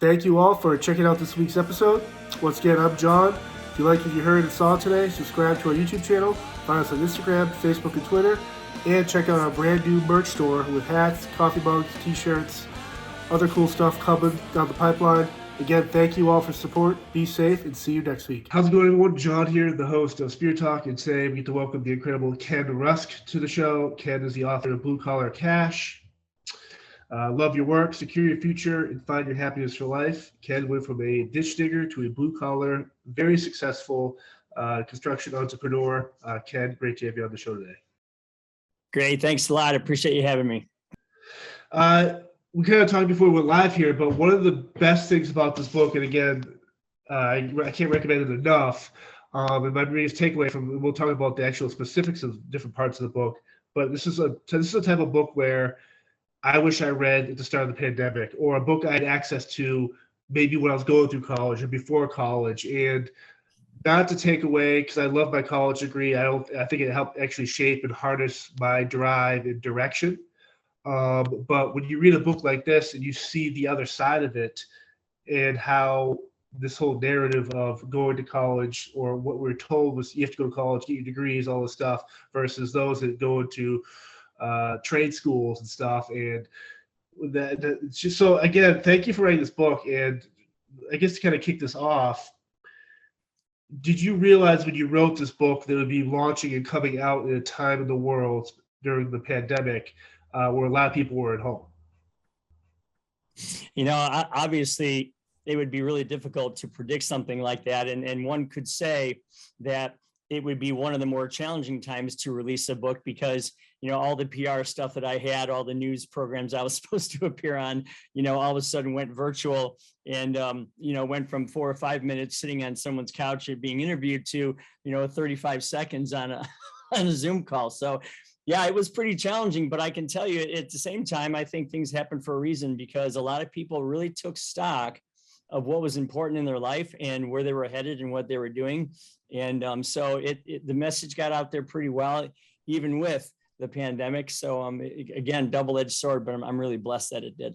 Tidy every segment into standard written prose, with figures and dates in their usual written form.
Thank you all for checking out this week's episode. Once again, I'm John. If you like what you heard and saw today, subscribe to our YouTube channel, find us on Instagram, Facebook, and Twitter, and check out our brand new merch store with hats, coffee mugs, t-shirts, other cool stuff coming down the pipeline. Again, thank you all for support. Be safe, and see you next week. How's it going, everyone? John here, the host of Spirit Talk, and today we get to welcome the incredible Ken Rusk to the show. Ken is the author of Blue Collar Cash. Love your work, secure your future, and find your happiness for life. Ken went from a ditch digger to a blue collar, very successful construction entrepreneur. Ken, great to have you on the show today. Great, thanks a lot. I appreciate you having me. We kind of talked before we went live here, but one of the best things about this book, and again, I can't recommend it enough, and my biggest takeaway from, we'll talk about the actual specifics of different parts of the book, but this is a type of book where I wish I read at the start of the pandemic, or a book I had access to maybe when I was going through college or before college. And not to take away, because I love my college degree, I think it helped actually shape and harness my drive and direction. But when you read a book like this and you see the other side of it, and how this whole narrative of going to college, or what we're told was you have to go to college, get your degrees, all this stuff, versus those that go into trade schools and stuff, and that it's just so. Again, thank you for writing this book. And I guess to kind of kick this off, did you realize when you wrote this book that it would be launching and coming out in a time in the world during the pandemic where a lot of people were at home? You know, obviously it would be really difficult to predict something like that, and one could say that it would be one of the more challenging times to release a book, because, you know, all the PR stuff that I had, all the news programs I was supposed to appear on, you know, all of a sudden went virtual, and, you know, went from 4 or 5 minutes sitting on someone's couch and being interviewed to, you know, 35 seconds on a, on a Zoom call. So yeah, it was pretty challenging, but I can tell you at the same time, I think things happened for a reason, because a lot of people really took stock of what was important in their life and where they were headed and what they were doing. And so the message got out there pretty well, even with the pandemic. So again, double-edged sword, but I'm really blessed that it did.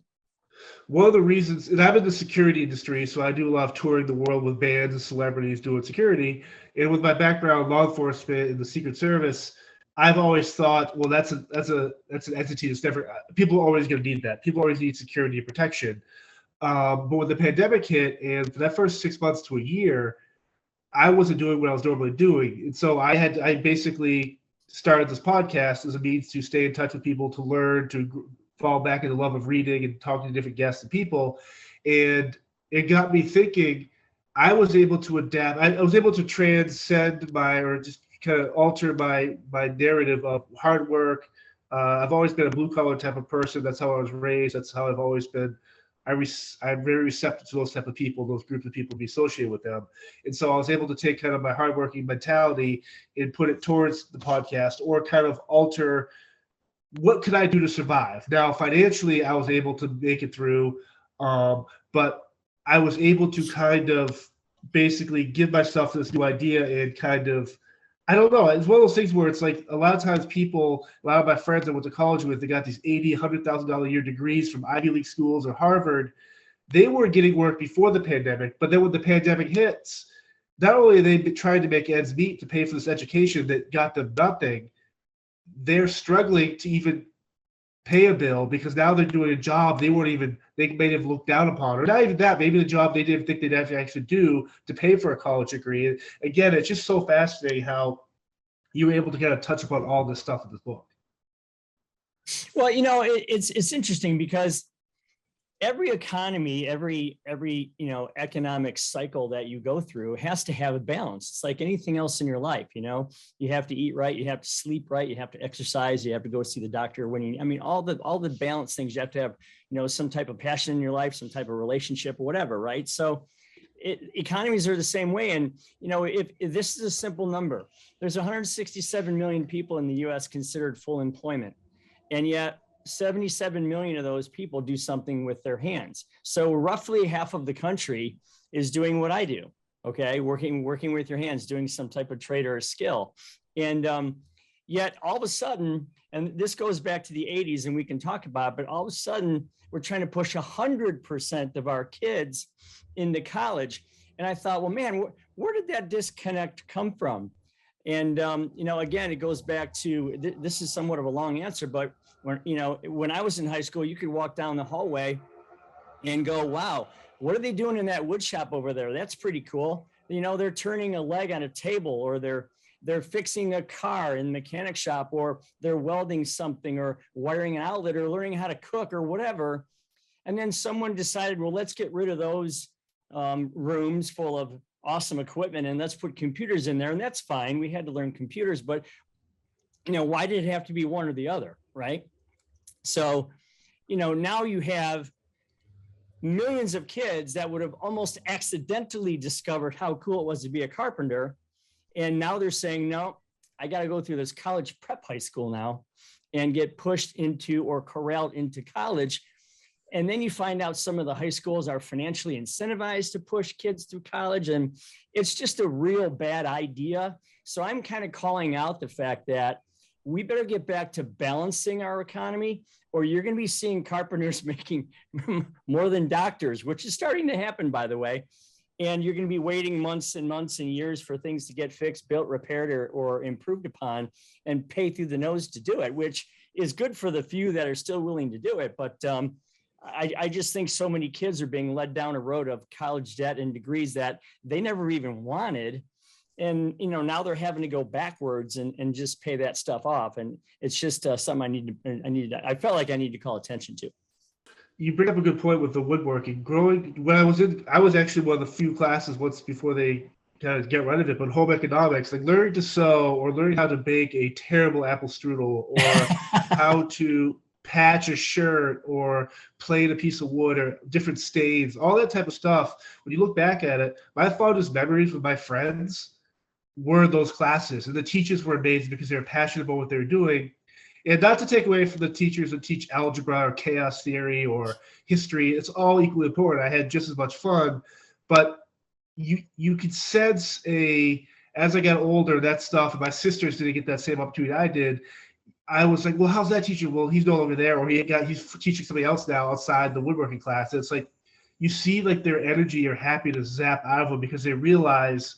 One of the reasons, and I'm in the security industry, so I do a lot of touring the world with bands and celebrities doing security. And with my background in law enforcement and the Secret Service, I've always thought, well, that's an entity that's never, people are always going to need that. People always need security and protection. But when the pandemic hit, and for that first 6 months to a year, I wasn't doing what I was normally doing. And so I basically started this podcast as a means to stay in touch with people, to learn, to fall back into the love of reading and talking to different guests and people. And it got me thinking. I was able to adapt. I was able to transcend or just kind of alter my narrative of hard work. I've always been a blue collar type of person. That's how I was raised. That's how I've always been. I'm very receptive to those type of people, those groups of people, be associated with them. And so I was able to take kind of my hardworking mentality and put it towards the podcast, or kind of alter what could I do to survive. Now, financially, I was able to make it through, but I was able to kind of basically give myself this new idea and kind of, I don't know. It's one of those things where it's like, a lot of times people, a lot of my friends I went to college with, they got these $80,000, $100,000 a year degrees from Ivy League schools or Harvard. They were getting work before the pandemic, but then when the pandemic hits, not only are they trying to make ends meet to pay for this education that got them nothing, they're struggling to even pay a bill, because now they're doing a job they may have looked down upon, or not even that, maybe the job they didn't think they'd have to actually do to pay for a college degree. And again, it's just so fascinating how you were able to kind of touch upon all this stuff in this book. Well, you know, it's interesting, because every economy, every you know, economic cycle that you go through has to have a balance. It's like anything else in your life. You know, you have to eat right, you have to sleep right, you have to exercise, you have to go see the doctor when you, I mean, all the balance things. You have to have, you know, some type of passion in your life, some type of relationship or whatever, right? So economies are the same way. And, you know, if this is a simple number, there's 167 million people in the US considered full employment, and yet 77 million of those people do something with their hands. So roughly half of the country is doing what I do. Okay. Working with your hands, doing some type of trade or a skill. And Yet all of a sudden, and this goes back to the 80s and we can talk about it, but all of a sudden we're trying to push 100% of our kids into college. And I thought, well, man, where did that disconnect come from? And, again, it goes back to, this is somewhat of a long answer, but when I was in high school, you could walk down the hallway and go, wow, what are they doing in that wood shop over there? That's pretty cool. They're turning a leg on a table, or they're fixing a car in the mechanic shop, or they're welding something, or wiring an outlet, or learning how to cook, or whatever. And then someone decided, well, let's get rid of those rooms full of awesome equipment and let's put computers in there. And that's fine. We had to learn computers, but why did it have to be one or the other? Right. So, now you have millions of kids that would have almost accidentally discovered how cool it was to be a carpenter. And now they're saying, no, I got to go through this college prep high school now and get pushed into or corralled into college. And then you find out some of the high schools are financially incentivized to push kids through college. And it's just a real bad idea. So I'm kind of calling out the fact that we better get back to balancing our economy, or you're going to be seeing carpenters making more than doctors, which is starting to happen, by the way. And you're going to be waiting months and months and years for things to get fixed, built, repaired, or improved upon, and pay through the nose to do it, which is good for the few that are still willing to do it. But I just think so many kids are being led down a road of college debt and degrees that they never even wanted. And, now they're having to go backwards and just pay that stuff off. And it's just something I felt like I need to call attention to. You bring up a good point with the woodworking. When I was actually one of the few classes once before they kind of get rid of it, but home economics, like learning to sew or learning how to bake a terrible apple strudel, or how to patch a shirt or plate a piece of wood, or different stains, all that type of stuff. When you look back at it, my fondest memories with my friends were those classes, and the teachers were amazing because they were passionate about what they were doing. And not to take away from the teachers that teach algebra or chaos theory or history, it's all equally important. I had just as much fun, but you could sense as I got older, that stuff, and my sisters didn't get that same opportunity I did. I was like, well, how's that teacher? Well, he's no longer there, or he's teaching somebody else now outside the woodworking class. And it's like, you see like their energy or happiness zap out of them because they realize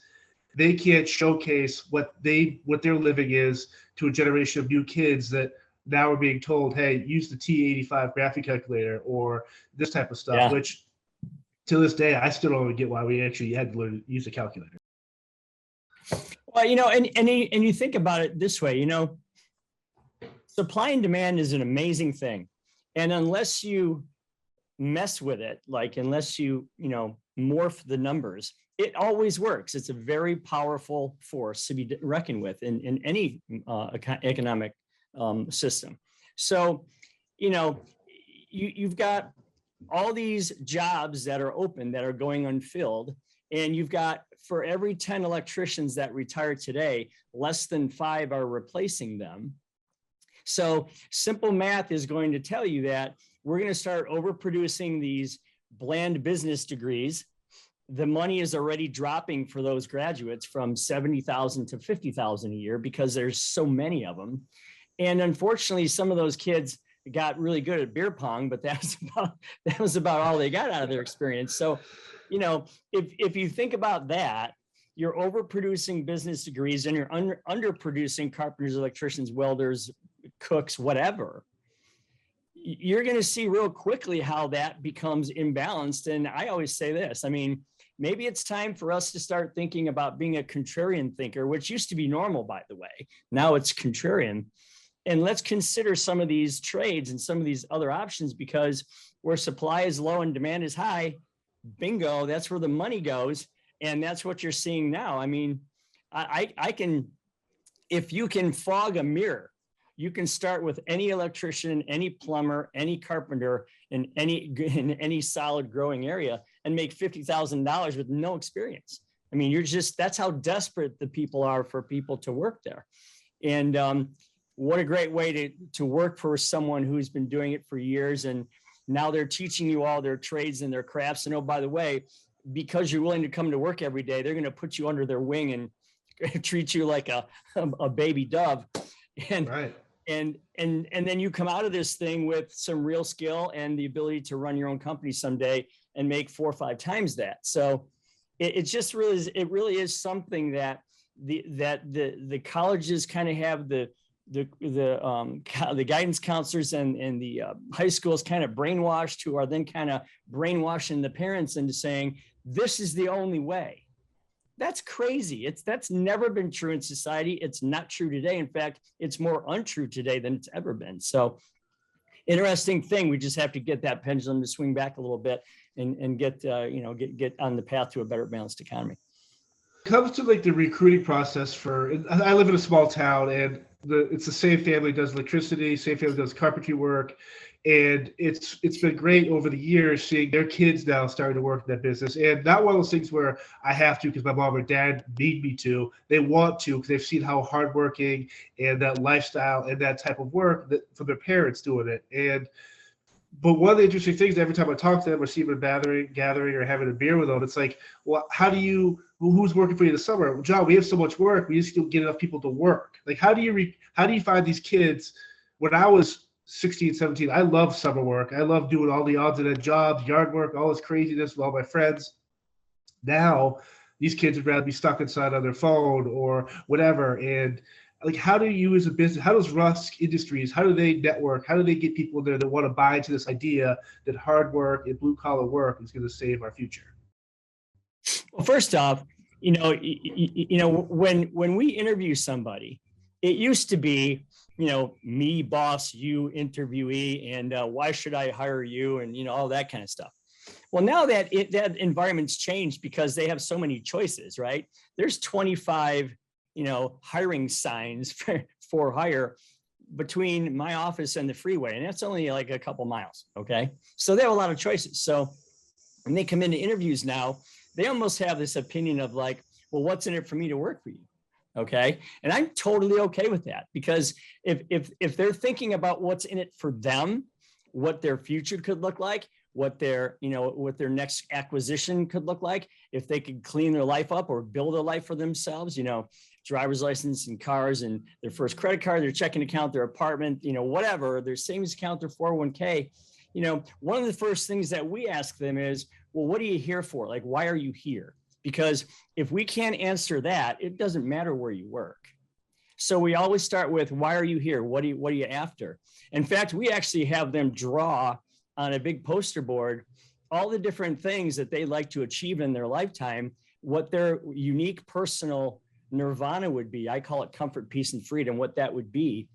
they can't showcase what their living is to a generation of new kids that now are being told, hey, use the T85 graphic calculator or this type of stuff, which to this day, I still don't get why we actually had to learn to use a calculator. Well, and you think about it this way, supply and demand is an amazing thing. And unless you mess with it, like unless you morph the numbers, it always works. It's a very powerful force to be reckoned with in any economic system. So, you've got all these jobs that are open that are going unfilled. And you've got, for every 10 electricians that retire today, less than 5 are replacing them. So simple math is going to tell you that we're going to start overproducing these bland business degrees. The money is already dropping for those graduates from 70,000 to 50,000 a year because there's so many of them. And unfortunately, some of those kids got really good at beer pong, but that was about all they got out of their experience. So, if you think about that, you're overproducing business degrees and you're underproducing carpenters, electricians, welders, cooks, whatever. You're going to see real quickly how that becomes imbalanced. And I always say this, maybe it's time for us to start thinking about being a contrarian thinker, which used to be normal, by the way. Now it's contrarian. And let's consider some of these trades and some of these other options, because where supply is low and demand is high, bingo, that's where the money goes. And that's what you're seeing now. I can, if you can fog a mirror, you can start with any electrician, any plumber, any carpenter in any solid growing area and make $50,000 with no experience. That's how desperate the people are for people to work there. And what a great way to work for someone who's been doing it for years. And now they're teaching you all their trades and their crafts. And oh, by the way, because you're willing to come to work every day, they're going to put you under their wing and treat you like a baby dove. And Right. and then you come out of this thing with some real skill and the ability to run your own company someday and make 4 or 5 times that. So it just really is, it really is something that the colleges kind of have the guidance counselors and the high schools kind of brainwashed, who are then kind of brainwashing the parents into saying this is the only way. That's crazy. That's never been true in society. It's not true today. In fact, it's more untrue today than it's ever been. So interesting thing. We just have to get that pendulum to swing back a little bit and get get on the path to a better balanced economy. It comes to like the recruiting process for, I live in a small town, and it's the same family does electricity, same family does carpentry work, and it's been great over the years seeing their kids now starting to work in that business. And not one of those things where I have to because my mom or dad need me to. They want to because they've seen how hardworking and that lifestyle and that type of work that from their parents doing it. But one of the interesting things, every time I talk to them or see them gathering or having a beer with them, it's like, well, who's working for you this summer? Well, John, we have so much work. We just don't get enough people to work. Like, how do you find these kids? When I was 16, 17, I loved summer work. I loved doing all the odds and ends jobs, yard work, all this craziness with all my friends. Now, these kids would rather be stuck inside on their phone or whatever. And like, how do you as a business, how does Rusk Industries, how do they network? How do they get people there that want to buy into this idea that hard work and blue collar work is going to save our future? Well, first off, when we interview somebody, it used to be, me, boss, you, interviewee, and why should I hire you, and all that kind of stuff. Well, now that that environment's changed because they have so many choices, right? There's 25 hiring signs for hire between my office and the freeway. And that's only like a couple miles. Okay. So they have a lot of choices. So when they come into interviews now, they almost have this opinion of like, well, what's in it for me to work for you? Okay. And I'm totally okay with that, because if they're thinking about what's in it for them, what their future could look like, what their next acquisition could look like, if they could clean their life up or build a life for themselves, driver's license and cars and their first credit card, their checking account, their apartment, whatever, their savings account, their 401k. One of the first things that we ask them is, well, what are you here for? Like, why are you here? Because if we can't answer that, it doesn't matter where you work. So we always start with, why are you here? What are you after? In fact, we actually have them draw on a big poster board all the different things that they like to achieve in their lifetime, what their unique personal nirvana would be. I call it comfort, peace, and freedom, what that would be.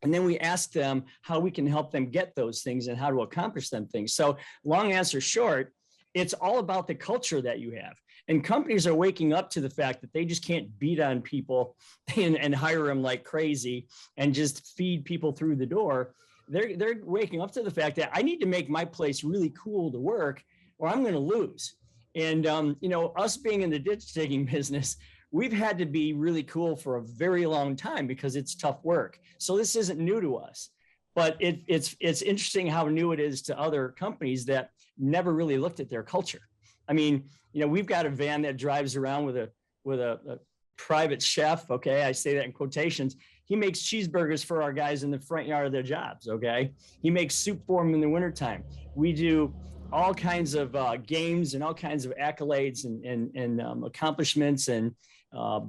And then we ask them how we can help them get those things and how to accomplish them things. So long answer short, it's all about the culture that you have. And companies are waking up to the fact that they just can't beat on people and hire them like crazy and just feed people through the door. They're waking up to the fact that I need to make my place really cool to work or I'm going to lose. And, us being in the ditch digging business, we've had to be really cool for a very long time because it's tough work. So this isn't new to us, but it's interesting how new it is to other companies that never really looked at their culture. I mean, we've got a van that drives around with a private chef. Okay. I say that in quotations. He makes cheeseburgers for our guys in the front yard of their jobs. Okay. He makes soup for them in the wintertime. We do all kinds of games and all kinds of accolades and accomplishments and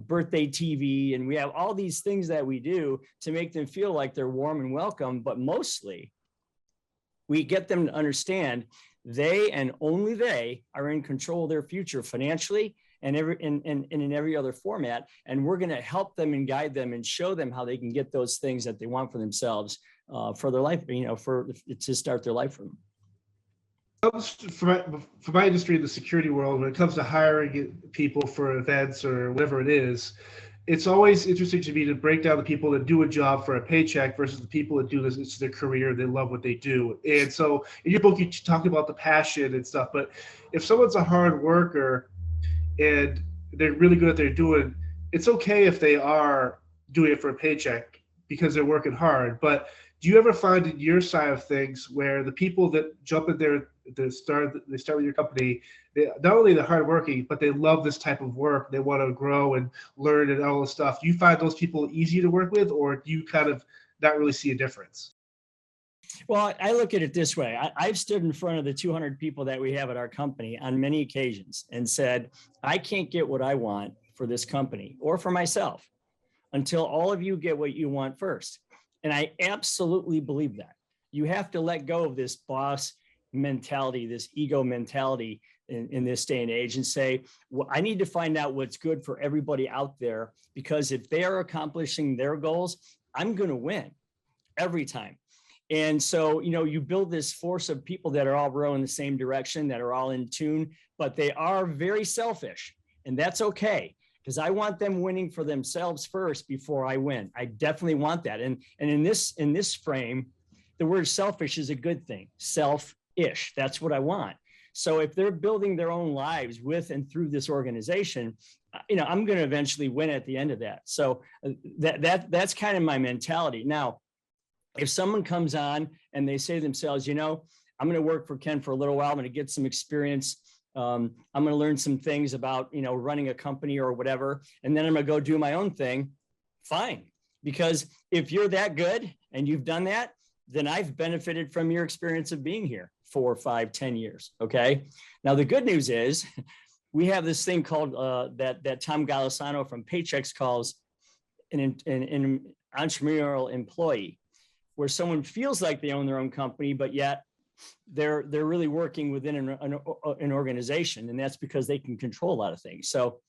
birthday TV. And we have all these things that we do to make them feel like they're warm and welcome. But mostly we get them to understand they and only they are in control of their future financially and in every other format. And we're going to help them and guide them and show them how they can get those things that they want for themselves for their life, to start their life from. For my industry in the security world, when it comes to hiring people for events or whatever it is, it's always interesting to me to break down the people that do a job for a paycheck versus the people that do this. It's their career. They love what they do. And so in your book, you talk about the passion and stuff, but if someone's a hard worker and they're really good at what they're doing, it's okay if they are doing it for a paycheck because they're working hard. But do you ever find in your side of things where the people that jump in there, they start with your company, not only they're hardworking, but they love this type of work. They want to grow and learn and all this stuff. Do you find those people easy to work with, or do you kind of not really see a difference? Well, I look at it this way. I've stood in front of the 200 people that we have at our company on many occasions and said, I can't get what I want for this company or for myself until all of you get what you want first. And I absolutely believe that. You have to let go of this boss mentality, this ego mentality in this day and age, and say, well, I need to find out what's good for everybody out there, because if they are accomplishing their goals, I'm going to win every time. And so, you build this force of people that are all rowing the same direction, that are all in tune, but they are very selfish. And that's okay, because I want them winning for themselves first before I win. I definitely want that. And in this frame, the word selfish is a good thing. Selfish, that's what I want. So if they're building their own lives with and through this organization, I'm going to eventually win at the end of that. So that's kind of my mentality. Now, if someone comes on and they say to themselves, I'm going to work for Ken for a little while, I'm going to get some experience. I'm going to learn some things about, running a company or whatever, and then I'm going to go do my own thing. Fine. Because if you're that good and you've done that, then I've benefited from your experience of being here 4, 5, 10 years. Okay. Now, the good news is we have this thing called that Tom Golisano from Paychex calls an entrepreneurial employee, where someone feels like they own their own company, but yet they're really working within an organization. And that's because they can control a lot of things. So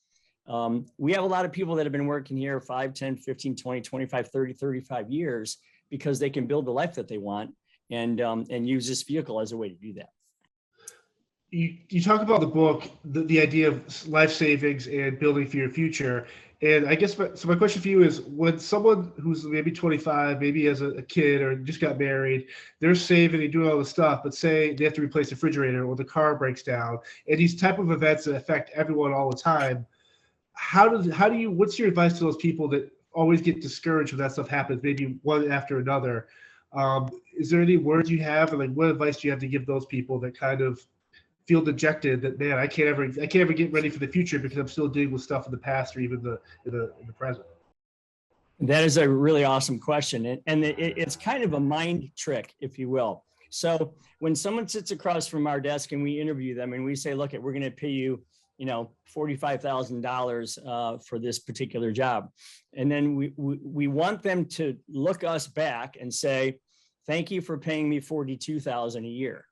we have a lot of people that have been working here 5, 10, 15, 20, 25, 30, 35 years, because they can build the life that they want and use this vehicle as a way to do that. You talk about the book, the idea of life savings and building for your future. And I guess my question for you is, when someone who's maybe 25, maybe has a kid or just got married, they're saving and doing all this stuff, but say they have to replace the refrigerator or the car breaks down, and these type of events that affect everyone all the time, what's your advice to those people that always get discouraged when that stuff happens, maybe one after another? Is there any words you have, or what advice do you have to give those people that kind of feel dejected that, man, I can't ever get ready for the future because I'm still dealing with stuff in the past or even in the present? That is a really awesome question. And it's kind of a mind trick, if you will. So when someone sits across from our desk and we interview them and we say, look, we're going to pay you, $45,000 for this particular job. And then we want them to look us back and say, thank you for paying me $42,000 a year.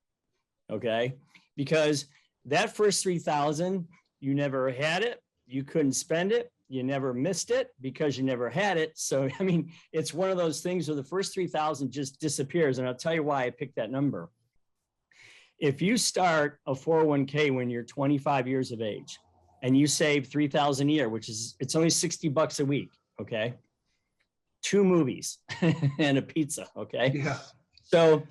Okay. Because that first $3,000, you never had it, you couldn't spend it, you never missed it because you never had it. So, it's one of those things where the first $3,000 just disappears. And I'll tell you why I picked that number. If you start a 401k when you're 25 years of age and you save $3,000 a year, it's only $60 a week. Okay. 2 movies and a pizza. Okay. Yeah. So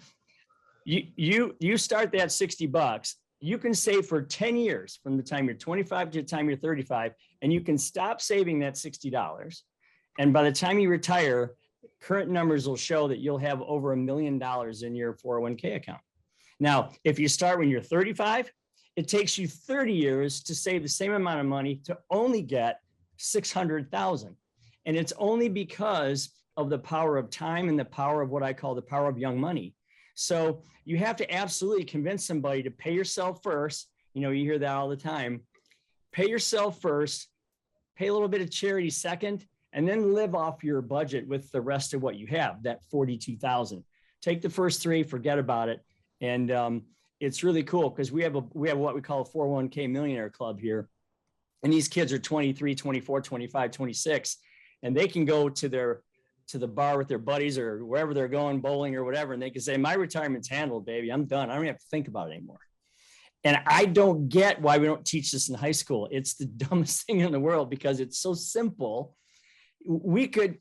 you start that $60, you can save for 10 years from the time you're 25 to the time you're 35, and you can stop saving that $60. And by the time you retire, current numbers will show that you'll have over $1 million in your 401k account. Now, if you start when you're 35, it takes you 30 years to save the same amount of money to only get $600,000. And it's only because of the power of time and the power of what I call the power of young money. So you have to absolutely convince somebody to pay yourself first. You hear that all the time. Pay yourself first, pay a little bit of charity second, and then live off your budget with the rest of what you have, that $42,000. Take the first 3, forget about it. And it's really cool because we have what we call a 401k millionaire club here. And these kids are 23, 24, 25, 26, and they can go to the bar with their buddies or wherever they're going, bowling or whatever. And they can say, my retirement's handled, baby. I'm done. I don't have to think about it anymore. And I don't get why we don't teach this in high school. It's the dumbest thing in the world because it's so simple. We could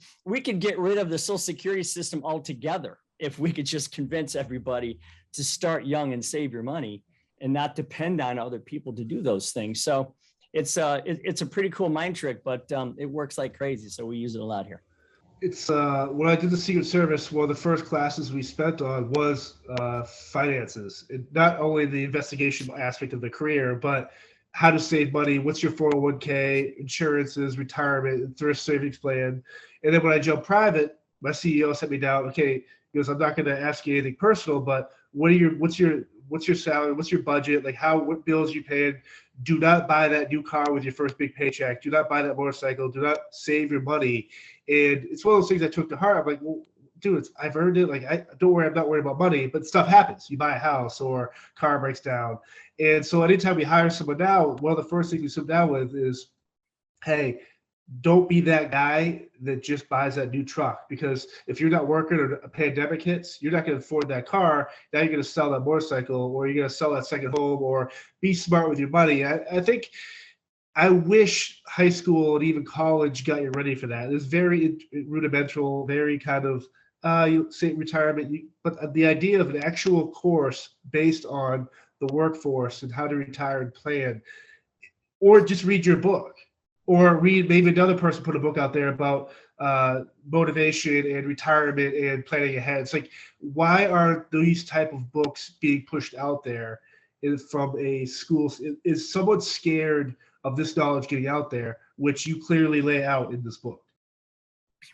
get rid of the Social Security system altogether if we could just convince everybody to start young and save your money and not depend on other people to do those things. So it's a pretty cool mind trick, but it works like crazy. So we use it a lot here. It's when I did the Secret Service, one of the first classes we spent on was finances. Not only the investigation aspect of the career, but how to save money, what's your 401k, insurances, retirement, thrift savings plan. And then when I jumped private, my CEO set me down. Okay, he goes, I'm not going to ask you anything personal, but what's your salary, what's your budget, like what bills you paying. Do not buy that new car with your first big paycheck. Do not buy that motorcycle. Do not save your money. And it's one of those things I took to heart. I'm like, well, dude, I've earned it. Like, I don't worry, I'm not worried about money, but stuff happens. You buy a house or car breaks down. And so anytime we hire someone now, one of the first things we sit down with is, hey, don't be that guy that just buys that new truck, because if you're not working or a pandemic hits, you're not going to afford that car. Now you're going to sell that motorcycle, or you're going to sell that second home, or be smart with your money. I think I wish high school and even college got you ready for that. It's very rudimental, very kind of you say retirement, but the idea of an actual course based on the workforce and how to retire and plan, or just read your book, or read maybe another person put a book out there about motivation and retirement and planning ahead. It's like, why are these type of books being pushed out there from a school? Is someone scared of this knowledge getting out there, which you clearly lay out in this book?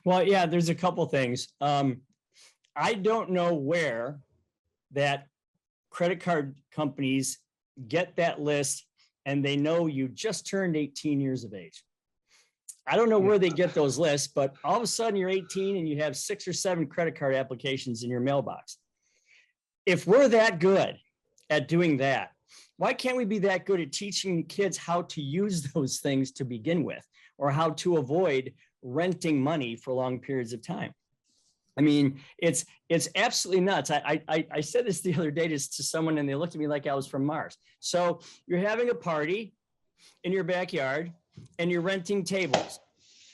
Well, yeah, there's a couple things. I don't know where that credit card companies get that list and they know you just turned 18 years of age. I don't know where they get those lists, but all of a sudden you're 18 and you have 6 or 7 credit card applications in your mailbox. If we're that good at doing that, why can't we be that good at teaching kids how to use those things to begin with, or how to avoid renting money for long periods of time? I mean, it's absolutely nuts. I said this the other day to someone and they looked at me like I was from Mars. So you're having a party in your backyard and you're renting tables,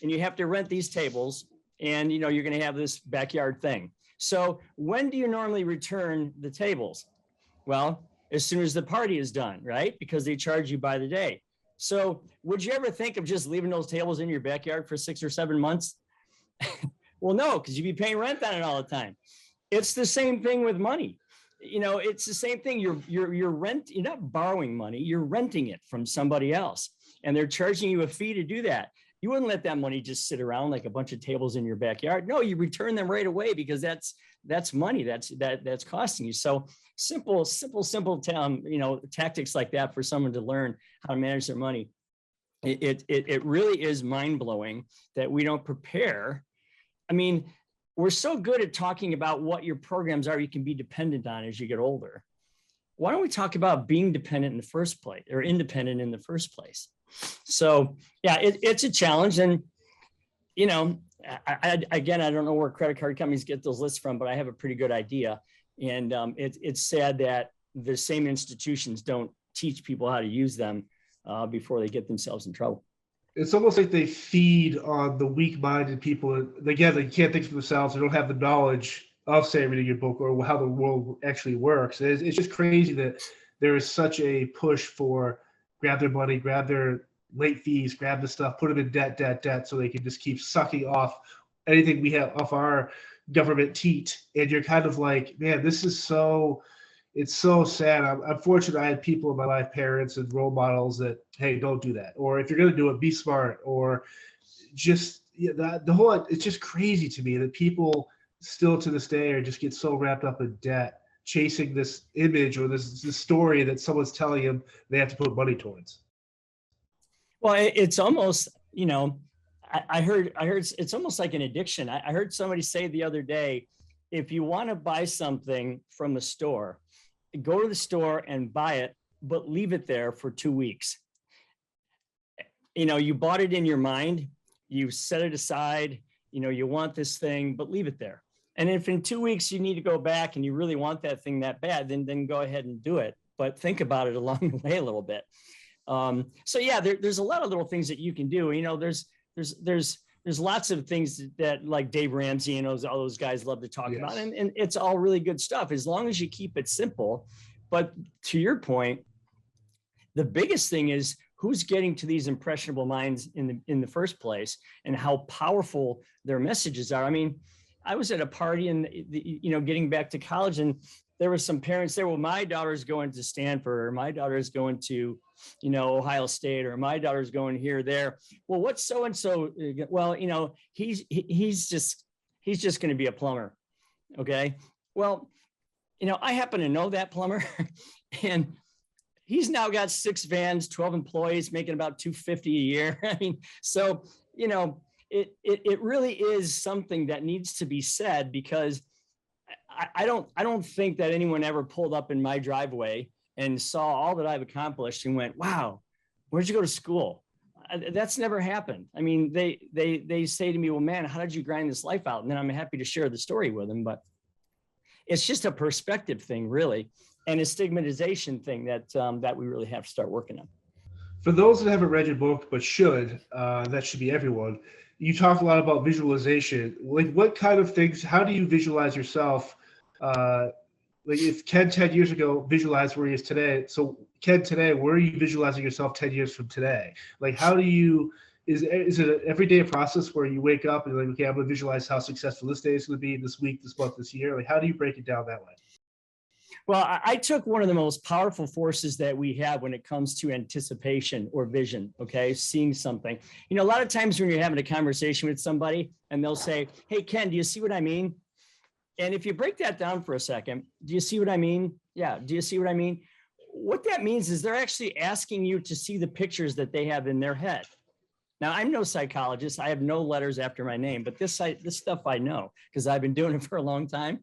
and you have to rent these tables, and you're going to have this backyard thing. So when do you normally return the tables? Well, as soon as the party is done, right? Because they charge you by the day. So would you ever think of just leaving those tables in your backyard for 6 or 7 months? Well, no, because you'd be paying rent on it all the time. It's the same thing with money. It's the same thing. You're not borrowing money, you're renting it from somebody else, and they're charging you a fee to do that. You wouldn't let that money just sit around like a bunch of tables in your backyard. No, you return them right away, because that's money that's costing you. So simple tactics like that for someone to learn how to manage their money. It really is mind blowing that we don't prepare. I mean, we're so good at talking about what your programs are you can be dependent on as you get older. Why don't we talk about being dependent in the first place, or independent in the first place? So yeah, it's a challenge. And, again, I don't know where credit card companies get those lists from, but I have a pretty good idea. And it's sad that the same institutions don't teach people how to use them before they get themselves in trouble. It's almost like they feed on the weak-minded people. Again, they can't think for themselves. They don't have the knowledge of, say, reading your book or how the world actually works. It's just crazy that there is such a push for grab their money, grab their late fees, grab the stuff, put them in debt, so they can just keep sucking off anything we have off our government teat. And you're kind of like, man, this is it's so sad. I'm fortunate I had people in my life, parents and role models that, hey, don't do that. Or if you're going to do it, be smart. Or just it's just crazy to me that people still to this day just get so wrapped up in debt, chasing this image or this story that someone's telling them they have to put money towards. Well, it's almost, I heard it's almost like an addiction. I heard somebody say the other day, if you want to buy something from the store, go to the store and buy it, but leave it there for 2 weeks. You bought it in your mind, you set it aside, you want this thing, but leave it there. And if in 2 weeks you need to go back and you really want that thing that bad, then go ahead and do it. But think about it along the way a little bit. So yeah, there's a lot of little things that you can do. There's lots of things that like Dave Ramsey and all those guys love to talk about. And it's all really good stuff as long as you keep it simple. But to your point, the biggest thing is, who's getting to these impressionable minds in the first place, and how powerful their messages are. I mean, I was at a party and getting back to college, and there were some parents there. Well, my daughter's going to Stanford, or my daughter's going to, Ohio State, or my daughter's going here, there. Well, what's so and so? Well, he's just going to be a plumber. Okay. Well, I happen to know that plumber, and he's now got 6 vans, 12 employees, making about $250 a year. I mean, so it really is something that needs to be said, because I don't think that anyone ever pulled up in my driveway and saw all that I've accomplished and went, wow, where'd you go to school? That's never happened. I mean, they say to me, well, man, how did you grind this life out? And then I'm happy to share the story with them, but it's just a perspective thing, really, and a stigmatization thing that we really have to start working on. For those that haven't read your book but should, that should be everyone. You talk a lot about visualization. Like, what kind of things? How do you visualize yourself? Like, if Ken 10 years ago visualized where he is today, so Ken today, where are you visualizing yourself 10 years from today? Like, how do you? Is it an everyday process where you wake up and like, okay, I'm going to visualize how successful this day is going to be, this week, this month, this year? Like, how do you break it down that way? Well, I took one of the most powerful forces that we have when it comes to anticipation or vision, okay, seeing something. A lot of times when you're having a conversation with somebody and they'll say, hey, Ken, do you see what I mean? And if you break that down for a second, do you see what I mean? Yeah, do you see what I mean? What that means is they're actually asking you to see the pictures that they have in their head. Now, I'm no psychologist. I have no letters after my name, but this stuff I know because I've been doing it for a long time.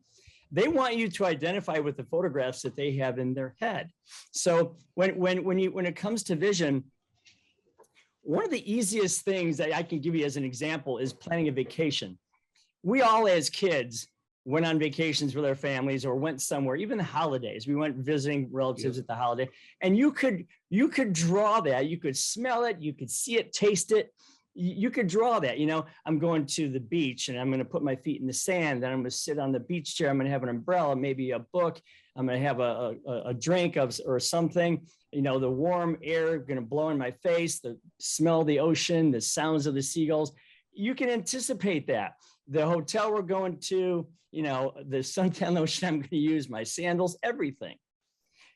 They want you to identify with the photographs that they have in their head. So when it comes to vision, one of the easiest things that I can give you as an example is planning a vacation. We all, as kids, went on vacations with our families or went somewhere, even the holidays. We went visiting relatives at the holiday, and you could draw that. You could smell it. You could see it, taste it. You could draw that. I'm going to the beach and I'm going to put my feet in the sand. Then I'm going to sit on the beach chair. I'm going to have an umbrella, maybe a book. I'm going to have a drink or something. The warm air going to blow in my face, the smell of the ocean, the sounds of the seagulls. You can anticipate that. The hotel we're going to, the suntan lotion I'm going to use, my sandals, everything.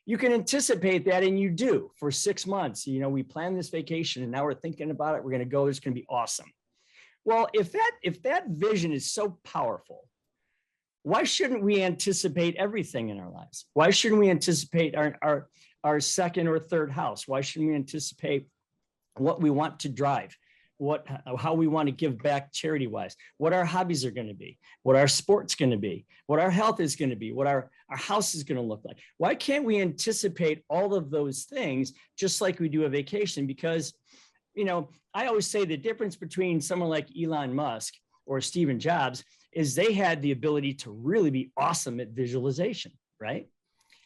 You can anticipate that, and you do for 6 months. We plan this vacation and now we're thinking about it. We're going to go. It's going to be awesome. Well, if that vision is so powerful, why shouldn't we anticipate everything in our lives? Why shouldn't we anticipate our second or third house? Why shouldn't we anticipate what we want to drive? How we want to give back charity wise, what our hobbies are going to be, what our sport's going to be, what our health is going to be, what our house is going to look like. Why can't we anticipate all of those things just like we do a vacation? Because, I always say the difference between someone like Elon Musk or Steve Jobs is they had the ability to really be awesome at visualization, right?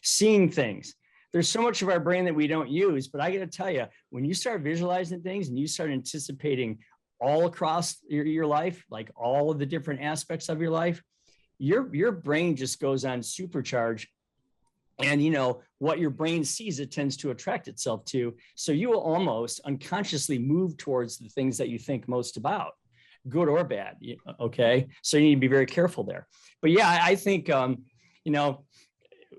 Seeing things. There's so much of our brain that we don't use, but I got to tell you, when you start visualizing things and you start anticipating all across your life, like all of the different aspects of your life, your brain just goes on supercharge. And what your brain sees, it tends to attract itself to. So you will almost unconsciously move towards the things that you think most about, good or bad. Okay. So you need to be very careful there. But yeah, I think,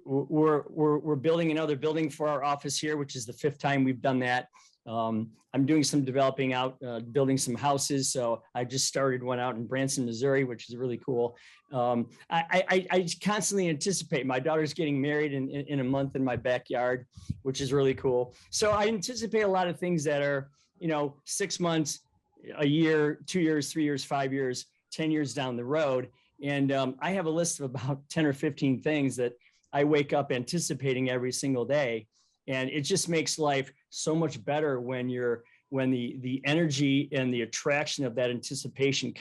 we're building another building for our office here, which is the 5th time we've done that. I'm doing some developing out, building some houses. So I just started one out in Branson, Missouri, which is really cool. I constantly anticipate my daughter's getting married in a month in my backyard, which is really cool. So I anticipate a lot of things that are, 6 months, a year, 2 years, 3 years, 5 years, 10 years down the road. And I have a list of about 10 or 15 things that I wake up anticipating every single day. And it just makes life so much better when the energy and the attraction of that anticipation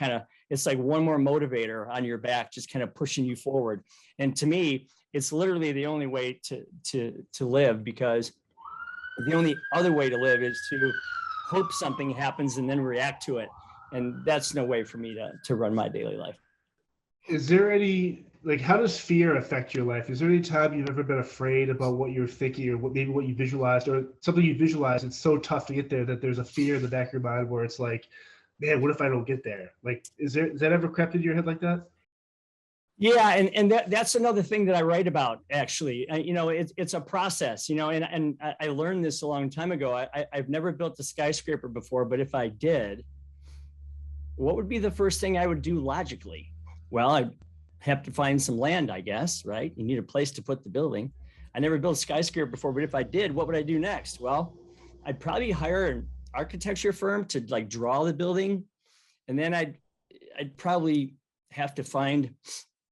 it's like one more motivator on your back, just kind of pushing you forward. And to me, it's literally the only way to live, because the only other way to live is to hope something happens and then react to it. And that's no way for me to run my daily life. Is there any like, how does fear affect your life? Is there any time you've ever been afraid about what you're thinking, or what you visualized, or something you visualized? It's so tough to get there that there's a fear in the back of your mind where it's like, man, what if I don't get there? Like, is that ever crept into your head like that? Yeah, and that's another thing that I write about, actually. It's a process, and I learned this a long time ago. I've never built a skyscraper before, but if I did, what would be the first thing I would do logically? Well, I'd have to find some land, I guess, right? You need a place to put the building. I never built a skyscraper before, but if I did, what would I do next? Well, I'd probably hire an architecture firm to like draw the building, and then I'd probably have to find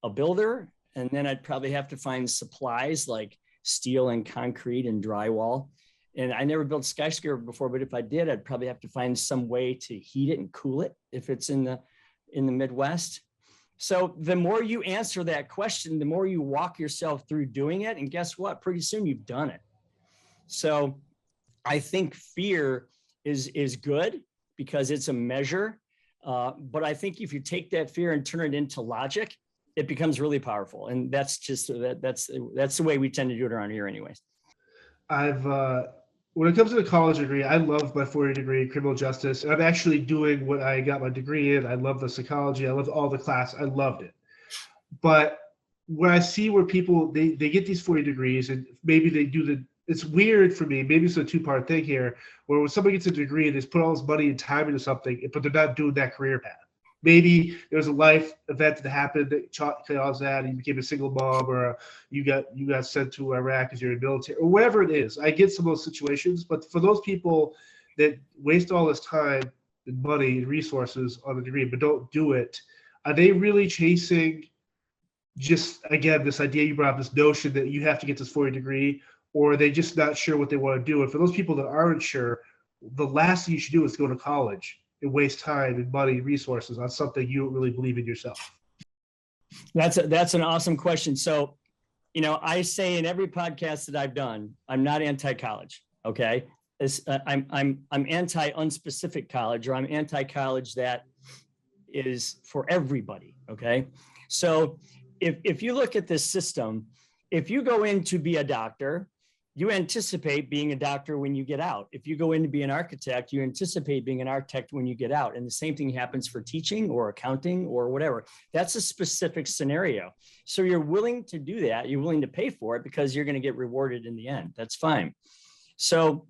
a builder, and then I'd probably have to find supplies like steel and concrete and drywall. And I never built a skyscraper before, but if I did, I'd probably have to find some way to heat it and cool it if it's in the Midwest. So the more you answer that question, the more you walk yourself through doing it. And guess what? Pretty soon you've done it. So I think fear is good because it's a measure. But I think if you take that fear and turn it into logic, it becomes really powerful. And that's the way we tend to do it around here anyways. I've when it comes to the college degree, I love my 4-year degree in criminal justice. And I'm actually doing what I got my degree in. I love the psychology. I love all the class. I loved it. But when I see where people they get these 4-year degrees and maybe they do it's weird for me. Maybe it's a two-part thing here, where when somebody gets a degree and they put all this money and time into something, but they're not doing that career path. Maybe there was a life event that happened that caused that, and you became a single mom, or you got sent to Iraq because you're in the military, or whatever it is. I get some of those situations, but for those people that waste all this time and money and resources on a degree but don't do it, are they really chasing just, again, this idea you brought up, this notion that you have to get this 4-year degree, or are they just not sure what they want to do? And for those people that aren't sure, the last thing you should do is go to college and waste time and money and resources on something you don't really believe in yourself. That's an awesome question. So, I say in every podcast that I've done, I'm not anti-college. Okay. I'm anti-unspecific college, or I'm anti-college that is for everybody. Okay. So if you look at this system, if you go in to be a doctor, you anticipate being a doctor when you get out. If you go in to be an architect, you anticipate being an architect when you get out. And the same thing happens for teaching or accounting or whatever. That's a specific scenario. So you're willing to do that. You're willing to pay for it because you're going to get rewarded in the end. That's fine. So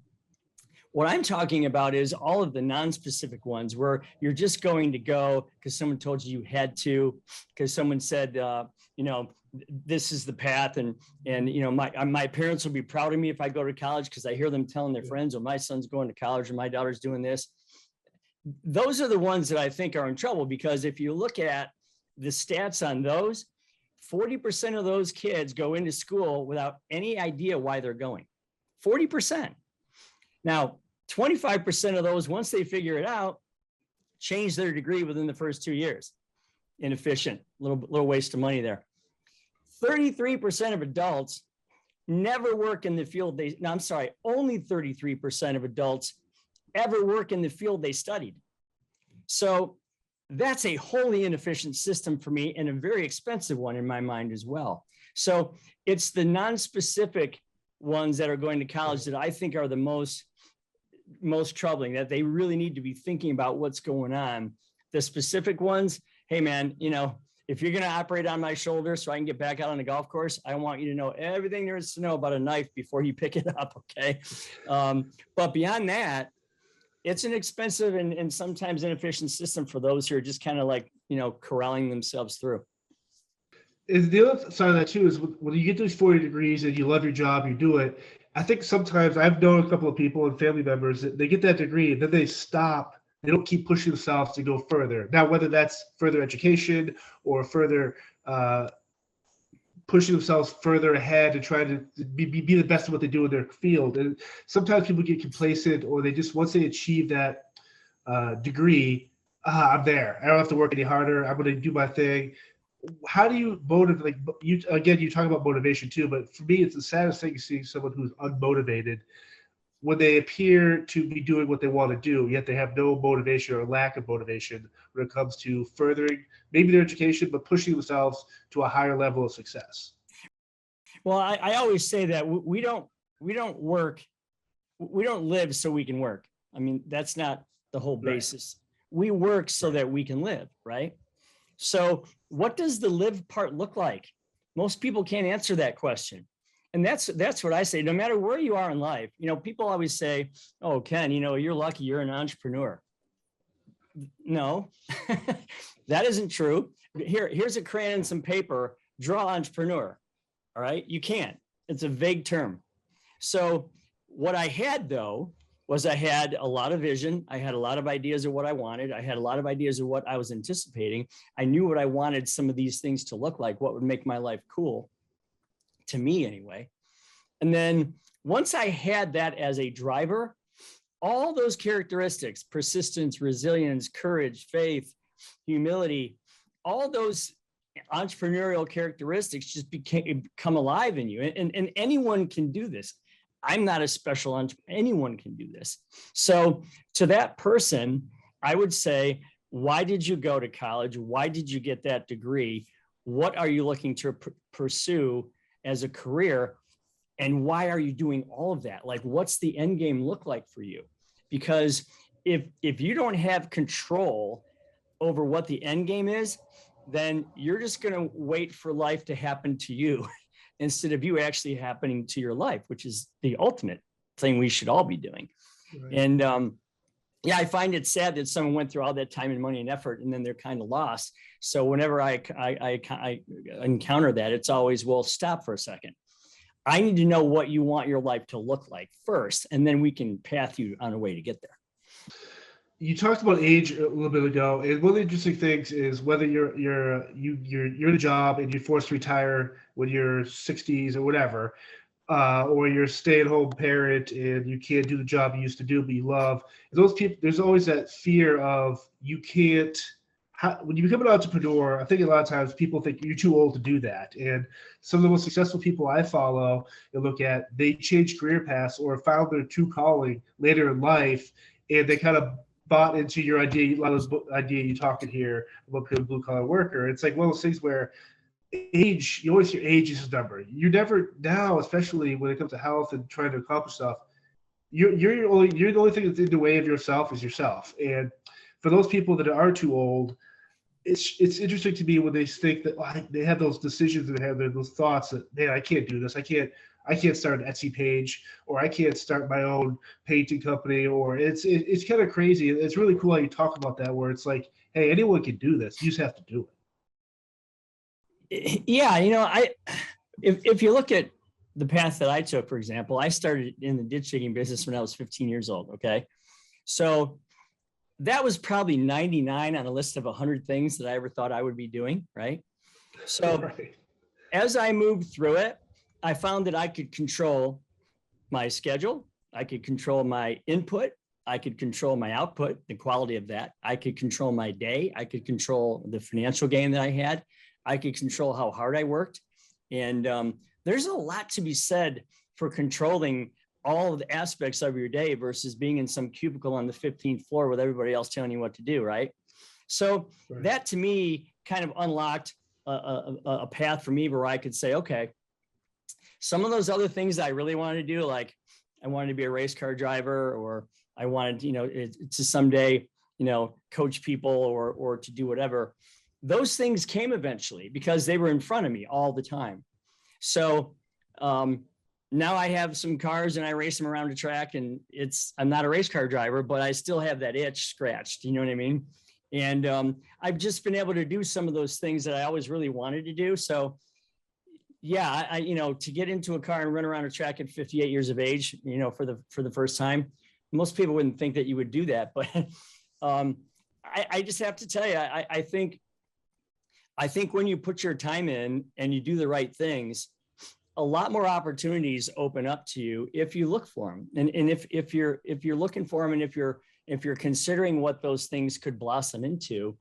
what I'm talking about is all of the non-specific ones where you're just going to go because someone told you had to, because someone said, this is the path, and my parents will be proud of me if I go to college because I hear them telling their friends, oh, my son's going to college or my daughter's doing this. Those are the ones that I think are in trouble, because if you look at the stats on those, 40% of those kids go into school without any idea why they're going. 40%. Now, 25% of those, once they figure it out, change their degree within the first 2 years. Inefficient, little waste of money there. 33% of adults never work in the field only 33% of adults ever work in the field they studied. So that's a wholly inefficient system for me, and a very expensive one in my mind as well. So it's the non-specific ones that are going to college that I think are the most troubling, that they really need to be thinking about what's going on. The specific ones, hey man, if you're going to operate on my shoulder so I can get back out on the golf course, I want you to know everything there is to know about a knife before you pick it up. Okay. But beyond that, it's an expensive and sometimes inefficient system for those who are just kind of like, corralling themselves through. And the other side of that too is when you get those 4-year degrees and you love your job, you do it. I think sometimes I've known a couple of people and family members that they get that degree and then they stop. They don't keep pushing themselves to go further. Now, whether that's further education or further pushing themselves further ahead and trying to be the best at what they do in their field. And sometimes people get complacent, or they just, once they achieve that degree, I'm there. I don't have to work any harder. I'm going to do my thing. How do you motivate? You talk about motivation too, but for me, it's the saddest thing seeing someone who's unmotivated. when they appear to be doing what they want to do, yet they have no motivation or lack of motivation when it comes to furthering maybe their education, but pushing themselves to a higher level of success. Well, I always say that we don't work, we don't live so we can work. I mean, that's not the whole basis. Right. We work so that we can live, right? So what does the live part look like? Most people can't answer that question. And that's what I say, no matter where you are in life. People always say, oh, Ken, you're lucky you're an entrepreneur. No, that isn't true. Here's a crayon and some paper, draw entrepreneur. All right, you can't. It's a vague term. So what I had, though, was I had a lot of vision. I had a lot of ideas of what I wanted. I had a lot of ideas of what I was anticipating. I knew what I wanted some of these things to look like, what would make my life cool, to me anyway. And then once I had that as a driver, all those characteristics, persistence, resilience, courage, faith, humility, all those entrepreneurial characteristics just become alive in you. And anyone can do this. I'm not a special entrepreneur. Anyone can do this. So to that person, I would say, why did you go to college? Why did you get that degree? What are you looking to pursue as a career? And why are you doing all of that? Like, what's the end game look like for you? Because if you don't have control over what the end game is, then you're just going to wait for life to happen to you instead of you actually happening to your life, which is the ultimate thing we should all be doing. Right. And I find it sad that someone went through all that time and money and effort, and then they're kind of lost. So whenever I encounter that, it's always, well, stop for a second. I need to know what you want your life to look like first, and then we can path you on a way to get there. You talked about age a little bit ago, and one of the interesting things is whether you're in a job and you're forced to retire when you're 60s or whatever, or you're a stay-at-home parent and you can't do the job you used to do but you love. Those people, there's always that fear of you can't. When you become an entrepreneur, I think a lot of times people think you're too old to do that. And some of the most successful people I follow and look at, they change career paths or found their true calling later in life, and they kind of bought into your idea, a lot of this idea you're talking here about being a blue-collar worker. It's like one of those things where age, you always hear age is a number. You never, now, especially when it comes to health and trying to accomplish stuff, you're the only thing that's in the way of yourself is yourself. And for those people that are too old, it's interesting to me when they think that they have those decisions and they have those thoughts that, man, I can't do this. I can't start an Etsy page, or I can't start my own painting company, or it's kind of crazy. It's really cool how you talk about that, where it's like, hey, anyone can do this. You just have to do it. Yeah, if you look at the path that I took, for example, I started in the ditch digging business when I was 15 years old. Okay, so that was probably 99 on a list of 100 things that I ever thought I would be doing, right? So right. As I moved through it, I found that I could control my schedule. I could control my input. I could control my output, the quality of that. I could control my day. I could control the financial gain that I had. I could control how hard I worked. And there's a lot to be said for controlling all of the aspects of your day versus being in some cubicle on the 15th floor with everybody else telling you what to do, right? So right. That to me kind of unlocked a path for me where I could say, okay, some of those other things that I really wanted to do, like I wanted to be a race car driver, or I wanted, to someday, coach people or to do whatever. Those things came eventually because they were in front of me all the time. So now I have some cars and I race them around the track, and I'm not a race car driver, but I still have that itch scratched. You know what I mean? And I've just been able to do some of those things that I always really wanted to do. So yeah, I to get into a car and run around a track at 58 years of age, for the first time, most people wouldn't think that you would do that. But I just have to tell you, I think when you put your time in and you do the right things, a lot more opportunities open up to you if you look for them. And if you're looking for them, and if you're considering what those things could blossom into,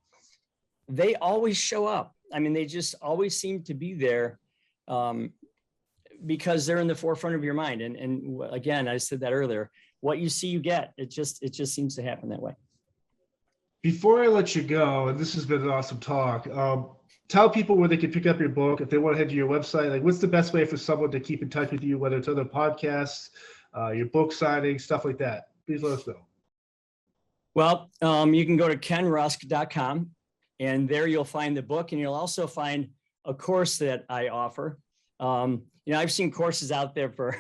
they always show up. I mean, they just always seem to be there because they're in the forefront of your mind. And again, I said that earlier, what you see, you get. It just seems to happen that way. Before I let you go, and this has been an awesome talk, tell people where they can pick up your book. If they want to head to your website, like what's the best way for someone to keep in touch with you, whether it's other podcasts, your book signing, stuff like that? Please let us know. Well, you can go to kenrusk.com, and there you'll find the book, and you'll also find a course that I offer. I've seen courses out there for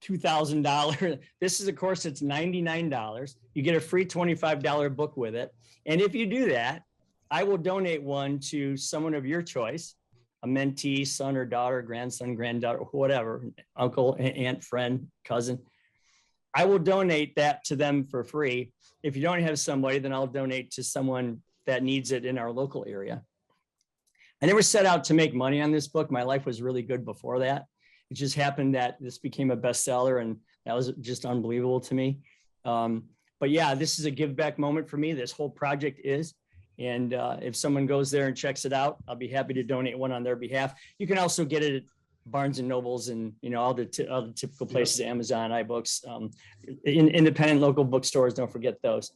$2,000. This is a course that's $99. You get a free $25 book with it. And if you do that, I will donate one to someone of your choice, a mentee, son or daughter, grandson, granddaughter, whatever, uncle, aunt, friend, cousin. I will donate that to them for free. If you don't have somebody, then I'll donate to someone that needs it in our local area. I never set out to make money on this book. My life was really good before that. It just happened that this became a bestseller, and that was just unbelievable to me. But yeah, this is a give back moment for me. This whole project is. And if someone goes there and checks it out, I'll be happy to donate one on their behalf. You can also get it at Barnes and Nobles and all the typical places, Amazon, iBooks, independent local bookstores. Don't forget those.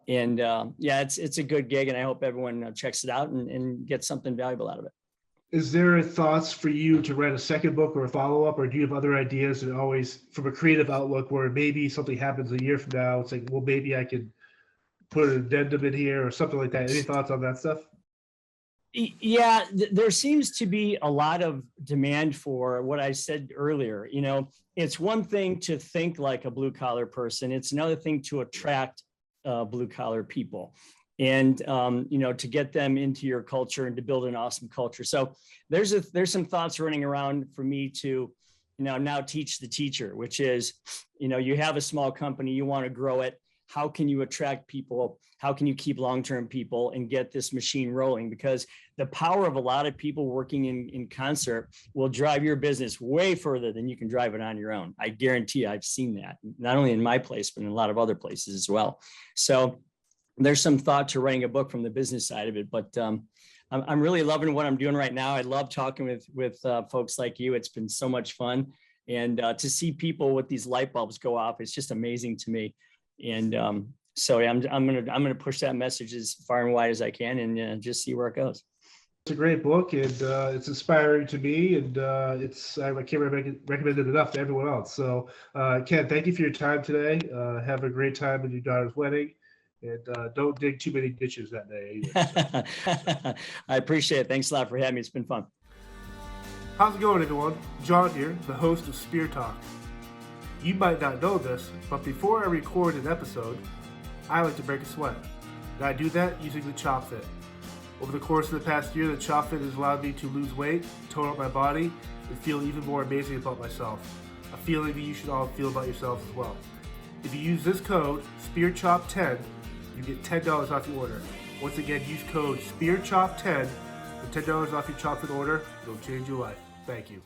And it's a good gig, and I hope everyone checks it out and gets something valuable out of it. Is there thoughts for you to write a second book or a follow-up, or do you have other ideas, and always from a creative outlook where maybe something happens a year from now, it's like, well, maybe I could put an addendum in here or something like that? Any thoughts on that stuff? Yeah, there seems to be a lot of demand for what I said earlier. It's one thing to think like a blue collar person. It's another thing to attract blue collar people and, to get them into your culture and to build an awesome culture. So there's some thoughts running around for me to, now teach the teacher, which is, you have a small company, you want to grow it. How can you attract people? How can you keep long-term people and get this machine rolling? Because the power of a lot of people working in concert will drive your business way further than you can drive it on your own. I guarantee I've seen that, not only in my place, but in a lot of other places as well. So there's some thought to writing a book from the business side of it, but I'm really loving what I'm doing right now. I love talking with folks like you. It's been so much fun. And to see people with these light bulbs go off, it's just amazing to me. And so yeah, I'm gonna push that message as far and wide as I can, and just see where it goes. It's a great book, and it's inspiring to me, and I can't recommend it enough to everyone else. So Ken, thank you for your time today. Have a great time at your daughter's wedding, and don't dig too many ditches that day either, so. I appreciate it. Thanks a lot for having me. It's been fun. How's it going, everyone? John here, the host of Spear Talk. You might not know this, but before I record an episode, I like to break a sweat. And I do that using the Chop Fit. Over the course of the past year, the Chop Fit has allowed me to lose weight, tone up my body, and feel even more amazing about myself. A feeling that you should all feel about yourselves as well. If you use this code, SpearChop10, you get $10 off your order. Once again, use code SpearChop10 for $10 off your Chop Fit order. It'll change your life. Thank you.